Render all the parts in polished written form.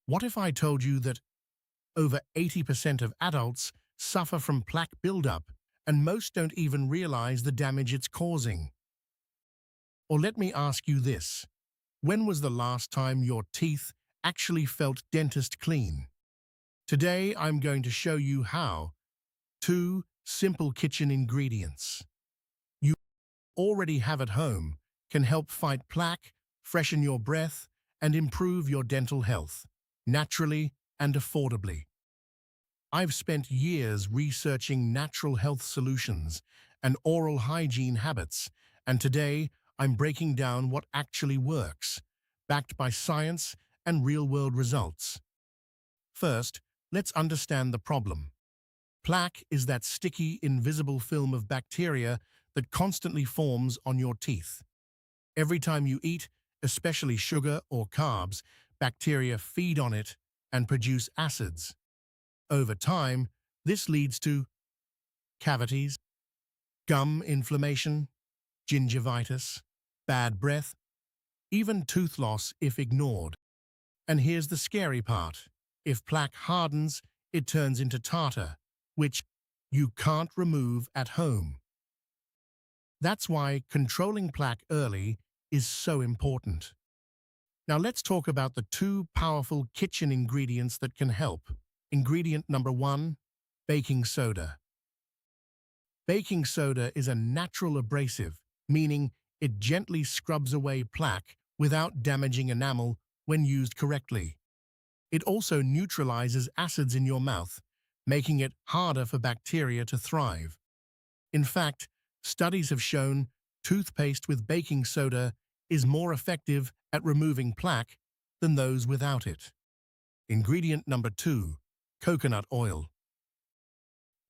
What if I told you that over 80% of adults suffer from plaque buildup and most don't even realize the damage it's causing? Or let me ask you this. When was the last time your teeth actually felt dentist clean? Today, I'm going to show you how. 2 simple kitchen ingredients you already have at home can help fight plaque, freshen your breath, and improve your dental health, naturally and affordably. I've spent years researching natural health solutions and oral hygiene habits, and today I'm breaking down what actually works, backed by science and real-world results. First, let's understand the problem. Plaque is that sticky, invisible film of bacteria that constantly forms on your teeth. Every time you eat, especially sugar or carbs, bacteria feed on it and produce acids. Over time, this leads to cavities, gum inflammation, gingivitis, bad breath, even tooth loss if ignored. And here's the scary part. If plaque hardens, it turns into tartar, which you can't remove at home. That's why controlling plaque early is so important. Now let's talk about the 2 powerful kitchen ingredients that can help. Ingredient number 1, baking soda. Baking soda is a natural abrasive, meaning it gently scrubs away plaque without damaging enamel when used correctly. It also neutralizes acids in your mouth, making it harder for bacteria to thrive. In fact, studies have shown toothpaste with baking soda is more effective at removing plaque than those without it. Ingredient number 2, coconut oil.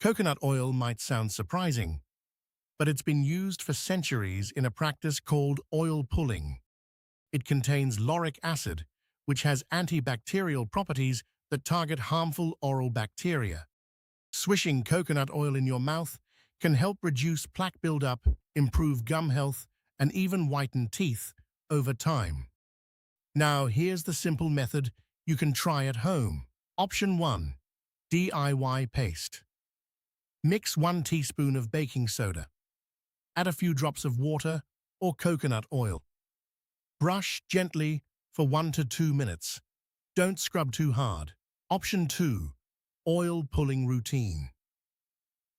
Coconut oil might sound surprising, but it's been used for centuries in a practice called oil pulling. It contains lauric acid, which has antibacterial properties that target harmful oral bacteria. Swishing coconut oil in your mouth can help reduce plaque buildup, improve gum health, and even whiten teeth over time. Now, here's the simple method you can try at home. Option 1. DIY paste. Mix 1 teaspoon of baking soda. Add a few drops of water or coconut oil. Brush gently for 1 to 2 minutes. Don't scrub too hard. Option 2. Oil pulling routine.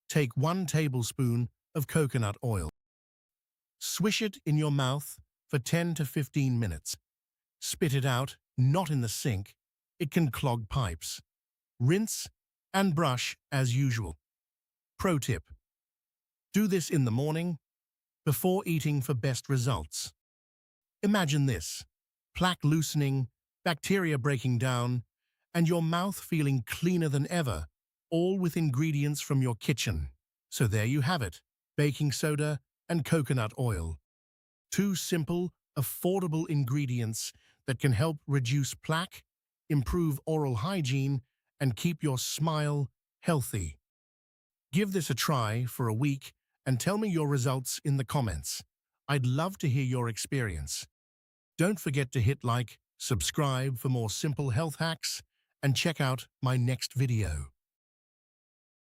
Take 1 tablespoon of coconut oil. Swish it in your mouth for 10 to 15 minutes. Spit it out, not in the sink. It can clog pipes. Rinse and brush as usual. Pro tip: do this in the morning, before eating for best results. Imagine this: plaque loosening, bacteria breaking down, and your mouth feeling cleaner than ever, all with ingredients from your kitchen. So there you have it, baking soda and coconut oil. 2 simple, affordable ingredients that can help reduce plaque, improve oral hygiene, and keep your smile healthy. Give this a try for a week and tell me your results in the comments. I'd love to hear your experience. Don't forget to hit like, subscribe for more simple health hacks, and check out my next video.